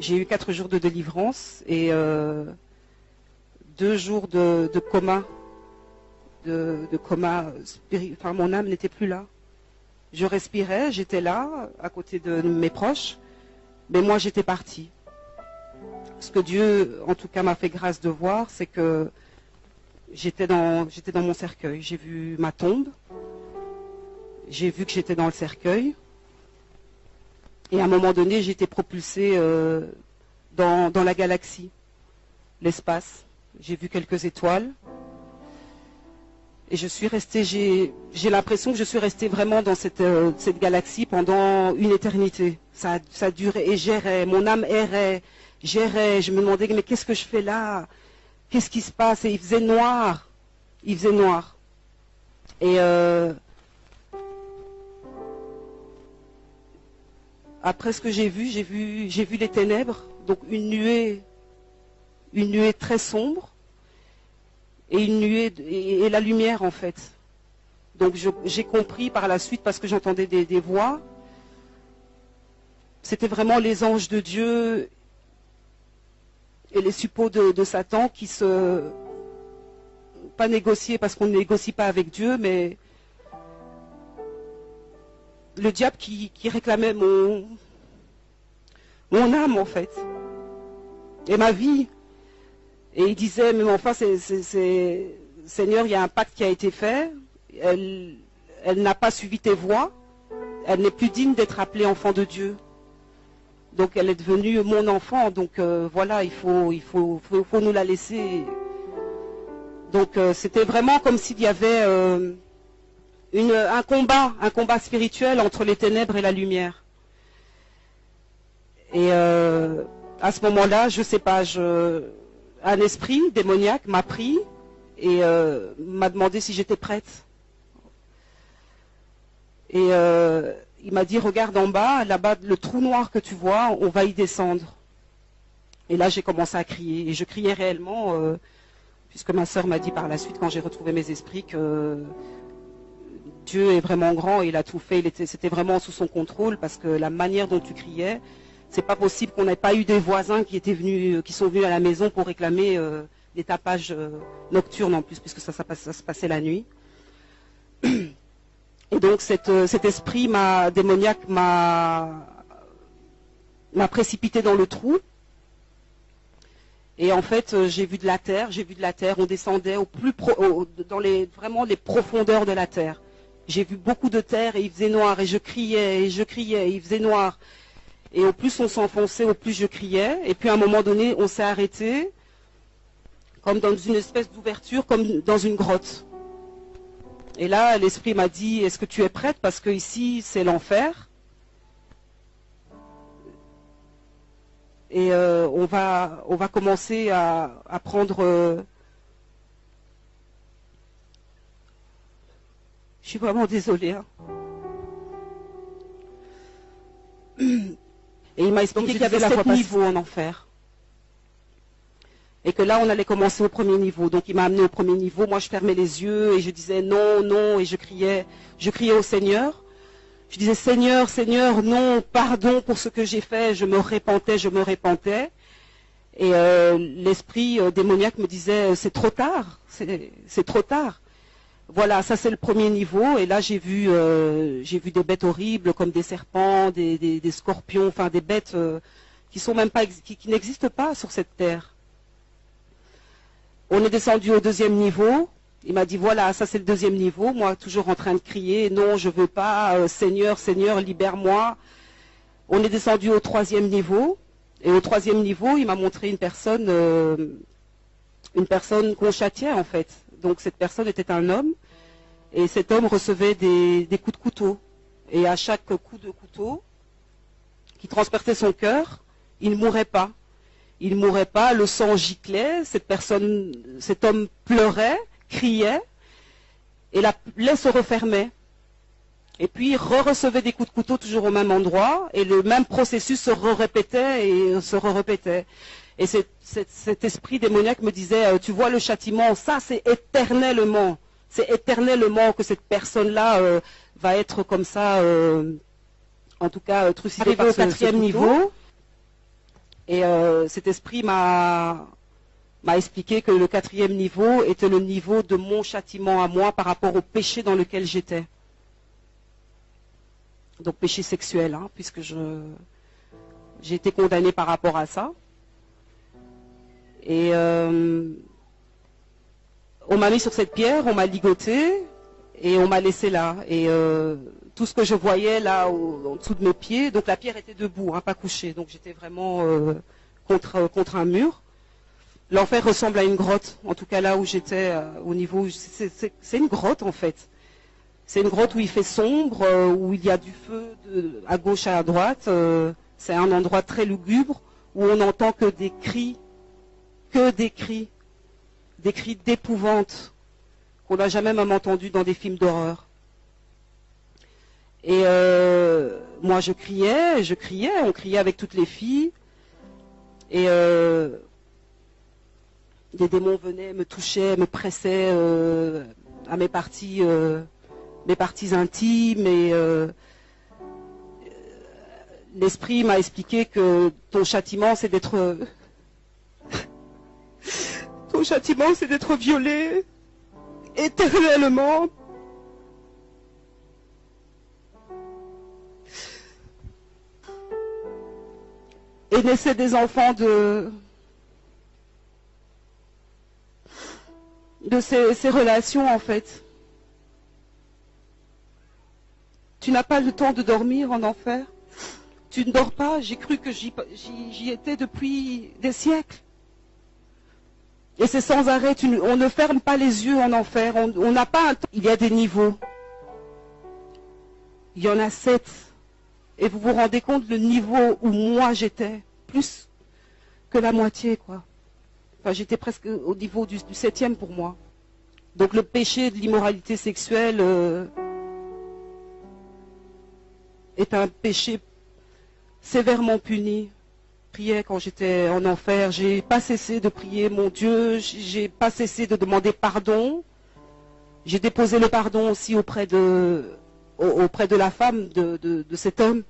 j'ai eu 4 jours de délivrance et 2 jours de coma, enfin mon âme n'était plus là. Je respirais, j'étais là, à côté de mes proches, mais moi j'étais partie. Ce que Dieu, en tout cas, m'a fait grâce de voir, c'est que j'étais dans mon cercueil. J'ai vu ma tombe, j'ai vu que j'étais dans le cercueil, et à un moment donné, j'ai été propulsée dans la galaxie, l'espace. J'ai vu quelques étoiles, et je suis restée, j'ai l'impression que je suis restée vraiment dans cette galaxie pendant une éternité. Ça a duré, et j'errais, mon âme errait, j'errais, je me demandais, mais qu'est-ce que je fais là? Qu'est-ce qui se passe? Et il faisait noir. Il faisait noir. Et après ce que j'ai vu les ténèbres, donc une nuée très sombre, et une nuée et la lumière en fait. Donc j'ai compris par la suite, parce que j'entendais des voix, c'était vraiment les anges de Dieu et les suppôts de Satan qui pas négocier, parce qu'on ne négocie pas avec Dieu, mais le diable qui réclamait mon âme en fait, et ma vie. Et il disait, mais enfin, Seigneur, il y a un pacte qui a été fait, elle n'a pas suivi tes voies, elle n'est plus digne d'être appelée enfant de Dieu. Donc elle est devenue mon enfant, donc voilà, il faut nous la laisser. Donc c'était vraiment comme s'il y avait un combat spirituel entre les ténèbres et la lumière. Et à ce moment-là, je sais pas, un esprit démoniaque m'a pris et m'a demandé si j'étais prête. Et il m'a dit, regarde en bas, là-bas, le trou noir que tu vois, on va y descendre. Et là, j'ai commencé à crier. Et je criais réellement, puisque ma sœur m'a dit par la suite, quand j'ai retrouvé mes esprits, que Dieu est vraiment grand et il a tout fait. C'était vraiment sous son contrôle, parce que la manière dont tu criais, c'est pas possible qu'on n'ait pas eu des voisins qui sont venus à la maison pour réclamer des tapages nocturnes en plus, puisque ça se passait la nuit. Et donc cet esprit démoniaque m'a précipité dans le trou. Et en fait, j'ai vu de la terre, on descendait vraiment les profondeurs de la terre. J'ai vu beaucoup de terre et il faisait noir, et je criais, et il faisait noir. Et au plus on s'enfonçait, au plus je criais. Et puis à un moment donné, on s'est arrêté, comme dans une espèce d'ouverture, comme dans une grotte. Et là, l'esprit m'a dit, est-ce que tu es prête? Parce que ici, c'est l'enfer. Et on va commencer à prendre... Je suis vraiment désolée. Hein. Et il m'a expliqué qu'il y avait 7 niveaux en enfer. Et que là, on allait commencer au premier niveau. Donc il m'a amené au premier niveau. Moi, je fermais les yeux et je disais non, non. Et je criais au Seigneur. Je disais, Seigneur, Seigneur, non, pardon pour ce que j'ai fait. Je me repentais. Et l'esprit démoniaque me disait, c'est trop tard, c'est trop tard. Voilà, ça c'est le premier niveau. Et là, j'ai vu des bêtes horribles comme des serpents, des scorpions, enfin des bêtes qui sont même pas, qui n'existent pas sur cette terre. On est descendu au deuxième niveau. Il m'a dit, voilà, ça c'est le deuxième niveau. Moi, toujours en train de crier, non, je veux pas, Seigneur, Seigneur, libère-moi. On est descendu au troisième niveau. Et au troisième niveau, il m'a montré une personne qu'on châtiait en fait. Donc cette personne était un homme. Et cet homme recevait des coups de couteau. Et à chaque coup de couteau qui transperçait son cœur, il ne mourait pas. Il ne mourait pas, le sang giclait, cet homme pleurait, criait, et la plaie se refermait. Et puis il recevait des coups de couteau toujours au même endroit, et le même processus se répétait et se répétait. Et cet esprit démoniaque me disait, tu vois le châtiment, ça c'est éternellement que cette personne-là va être comme ça, en tout cas crucifiée par ce couteau. Arrivé au quatrième niveau. Et cet esprit m'a expliqué que le 4e niveau était le niveau de mon châtiment à moi par rapport au péché dans lequel j'étais. Donc péché sexuel, hein, puisque j'ai été condamnée par rapport à ça. Et on m'a mis sur cette pierre, on m'a ligoté et on m'a laissé là. Et tout ce que je voyais là en dessous de mes pieds, donc la pierre était debout, hein, pas couchée, donc j'étais vraiment contre un mur. L'enfer ressemble à une grotte, en tout cas là où j'étais, au niveau, c'est une grotte en fait. C'est une grotte où il fait sombre, où il y a du feu à gauche et à droite. C'est un endroit très lugubre où on n'entend que des cris d'épouvante qu'on n'a jamais même entendu dans des films d'horreur. Et moi je criais, on criait avec toutes les filles. Et des démons venaient, me touchaient, me pressaient à mes parties intimes. Et l'esprit m'a expliqué que ton châtiment c'est d'être violé éternellement. Et naissaient des enfants de ces relations en fait. Tu n'as pas le temps de dormir en enfer. Tu ne dors pas. J'ai cru que j'y étais depuis des siècles. Et c'est sans arrêt. On ne ferme pas les yeux en enfer. On n'a pas un temps. Il y a des niveaux. Il y en a 7. Et vous vous rendez compte le niveau où moi j'étais, plus que la moitié, quoi. Enfin, j'étais presque au niveau du 7e pour moi. Donc le péché de l'immoralité sexuelle est un péché sévèrement puni. Je priais quand j'étais en enfer, j'ai pas cessé de prier mon Dieu, j'ai pas cessé de demander pardon. J'ai déposé le pardon aussi auprès de la femme de cet homme.